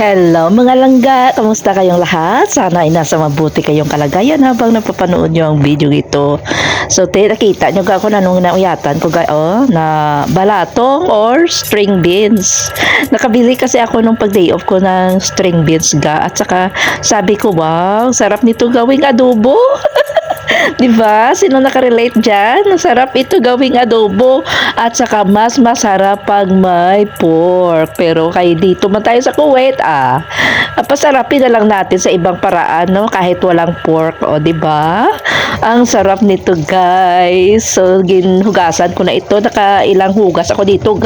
Hello mga langga! Kamusta kayong lahat? Sana ay nasa mabuti kayong kalagayan habang napapanood nyo ang video ito. So, nakita nyo ako na nung nauyatan ko na balatong or string beans. Nakabili kasi ako nung pag-day off ko ng string beans at saka sabi ko, wow, sarap nito gawing adobo. Diba? Sino nakarelate dyan? Sarap ito gawing adobo at saka mas masarap pag may pork. Pero kay dito man tayo sa Kuwait, pasarapin na lang natin sa ibang paraan, no? Kahit walang pork, o diba? Ang sarap nito, guys. So, ginhugasan ko na ito. Nakailang hugas ako dito,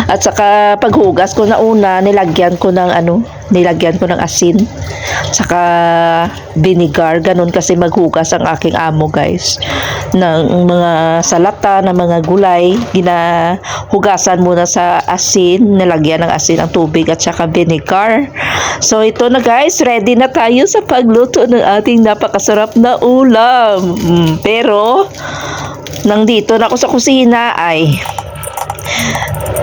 At saka paghugas ko na una, nilagyan ko ng asin. Saka vinegar, ganun kasi maghugas ang aking amo, guys. Ng mga salata, ng mga gulay, ginahugasan muna sa asin, nilagyan ng asin ang tubig at saka vinegar. So ito na, guys, ready na tayo sa pagluto ng ating napakasarap na ulam. Pero nang dito na ako sa kusina ay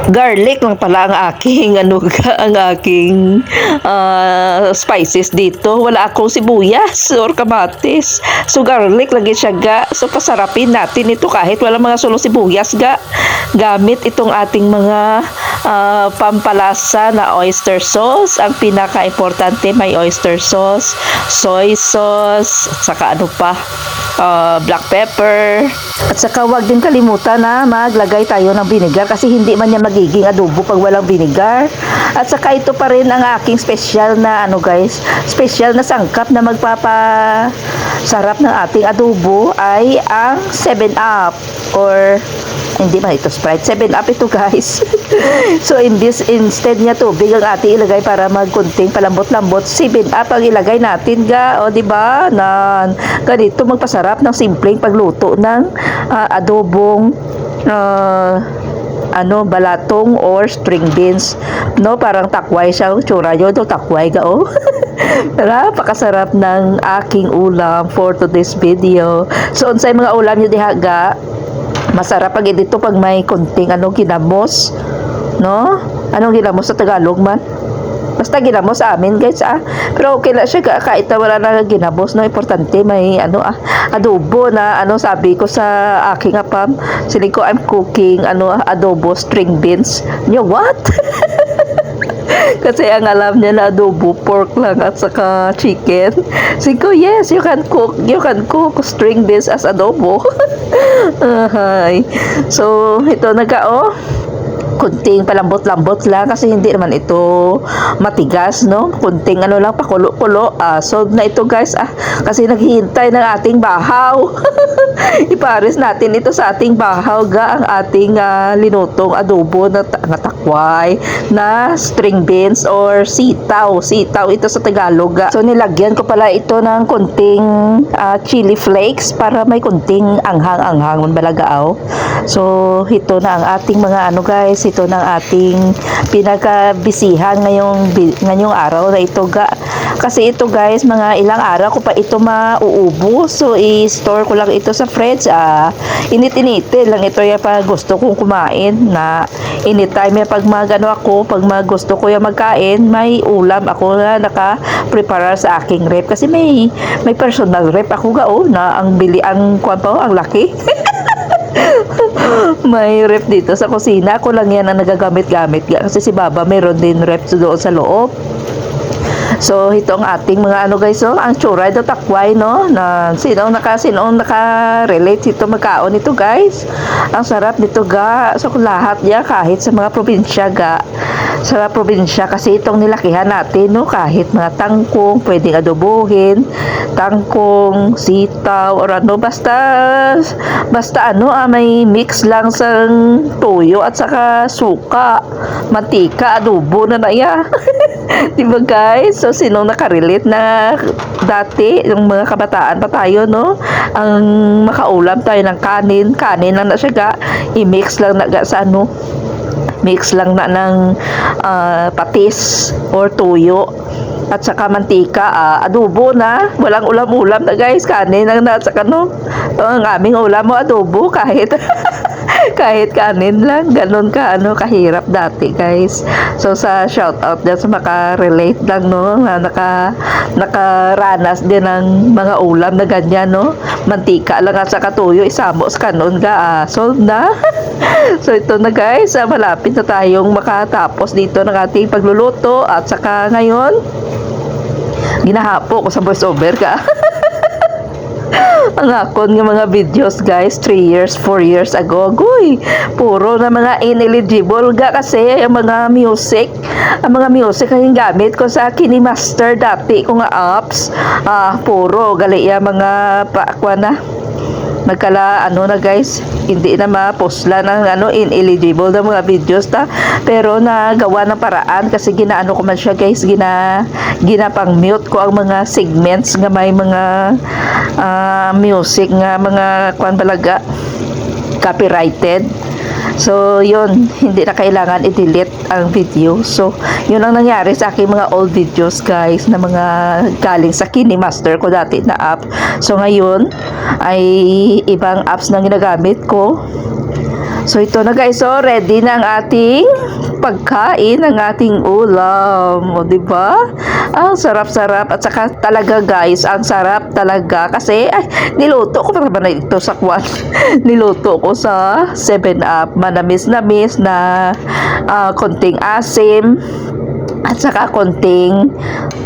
garlic lang pala ang aking spices dito. Wala akong sibuyas or kamatis. So garlic lagi siya, So pasarapin natin ito kahit wala mga sulong sibuyas, Gamit itong ating mga pampalasa na oyster sauce. Ang pinaka-importante, may oyster sauce, soy sauce, at saka black pepper. At saka wag din kalimutan na maglagay tayo ng vinegar kasi hindi man niya magiging adobo pag walang vinegar. At saka ito pa rin ang aking special na special na sangkap na magpapasarap ng ating adobo ay ang 7-Up or hindi man ito Sprite, 7-Up ito, guys. So instead niya tubig ang ating ilagay para magkunting palambot-lambot, 7-Up ang ilagay natin, o diba? Ganito magpasarap ng simpleng pagluto ng adobong balatong or string beans, no? Parang takway siya, tsura yun, takway, Tara, pakasarap ng aking ulam for today's video. So unsay mga ulam nyo diha, masarap pag dito pag may konting ginamos, no? Anong ginamos sa Tagalog man? Basta ginamos sa amin, guys, Pero okay lang siya, kahit na wala na ginamos, no? Importante may adobo na sabi ko sa aking apam, siling ko I'm cooking adobo string beans. What? Kasi ang alam niya na adobo pork lang at saka chicken. Sabi ko, yes, you can cook string beans as adobo. So ito kunting palambot-lambot lang kasi hindi naman ito matigas, no? Kunting lang, pakulo-kulo. Solve na ito, guys, kasi naghihintay ng ating bahaw. Ipares natin ito sa ating bahaw, ang ating linutong adobo na takway na string beans or sitaw ito sa Tagalog, So nilagyan ko pala ito ng kunting chili flakes para may kunting anghang balagaaw. So ito na ang ating mga guys, ito ng ating pinakabisihan ngayong araw na ito, kasi ito, guys, mga ilang araw ko pa ito mauubos. So i-store ko lang ito sa fridge. Init-initin lang ito pag gusto kong kumain, na anytime pag gusto ko yung magkain, may ulam ako na naka-prepare sa aking rep, kasi may personal rep ako, na ang laki. May rep dito sa kusina. Ako lang yan ang nagagamit-gamit, kasi si Baba mayroon din rep doon sa loob. So ito ang ating mga guys, ang tsura ito takway, no? Na sinong naka-relate ito magkaon nito, guys. Ang sarap nito, So lahat niya, kahit sa mga probinsya, sa probinsya, kasi itong nilakihan natin, no? Kahit mga tangkong pwedeng adobohin, tangkong, sitaw, or basta may mix lang sa toyo at saka suka, mantika, adobo na ya. Diba, guys? So sinong nakarelate na dati, yung mga kabataan pa tayo, no? Ang makaulam tayo ng kanin lang na siya, i-mix lang na sa mix lang na ng patis or tuyo at saka mantika, adobo na, walang ulam-ulam na, guys, kanin lang na, at saka ang aming ulam mo adobo, kahit Kahit kanin lang, ganun ka, kahirap dati, guys. So, sa shoutout dyan sa makarelate lang, no, na nakaranas din ng mga ulam na ganyan, no. Mantika lang at saka tuyo, isamo sa kanon ka, solve na. So, ito na, guys, malapit na tayong makatapos dito ng ating pagluluto at saka ngayon, ginahapo ko sa voiceover ka. Ang akon ng mga videos, guys, 3 years, 4 years ago, agoy, puro na mga ineligible ga kasi ang mga music ang gamit ko sa KineMaster dati ko nga apps, puro gali ya mga paakwa na nagkala na, guys, hindi na mapusla ng ineligible na mga videos ta, pero nagawa ng paraan kasi ginaano ko man siya, guys, ginapang mute ko ang mga segments nga may mga music nga mga kwan balaga copyrighted. So, yun, hindi na kailangan i-delete ang video. So, yun ang nangyari sa aking mga old videos, guys, na mga galing sa KineMaster ko dati na app. So, ngayon, ay ibang apps na ginagamit ko. So, ito na, guys. So, ready na ang ating pagkain, ang ating ulam. O, diba? Ang sarap-sarap. At saka talaga, guys, ang sarap talaga. Kasi, niluto ko pa na ito sa kwan. Niluto ko sa 7-Up. Manamis-namis na konting asim. At saka konting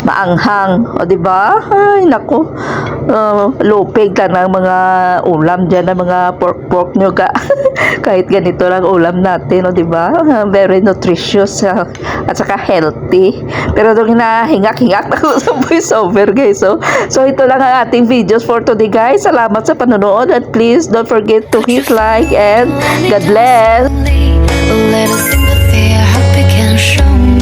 maanghang. O, diba? Ay, naku. Lupig ka ng mga ulam dyan, ng mga pork nyo ka. Kahit ganito lang ulam natin, o, diba? Very nutritious at saka healthy. Pero doon hinahingak-hingak na ko sa voiceover, guys. So, ito lang ang ating videos for today, guys. Salamat sa panonood and please don't forget to hit like and God bless. A little sympathy, I hope you can show me.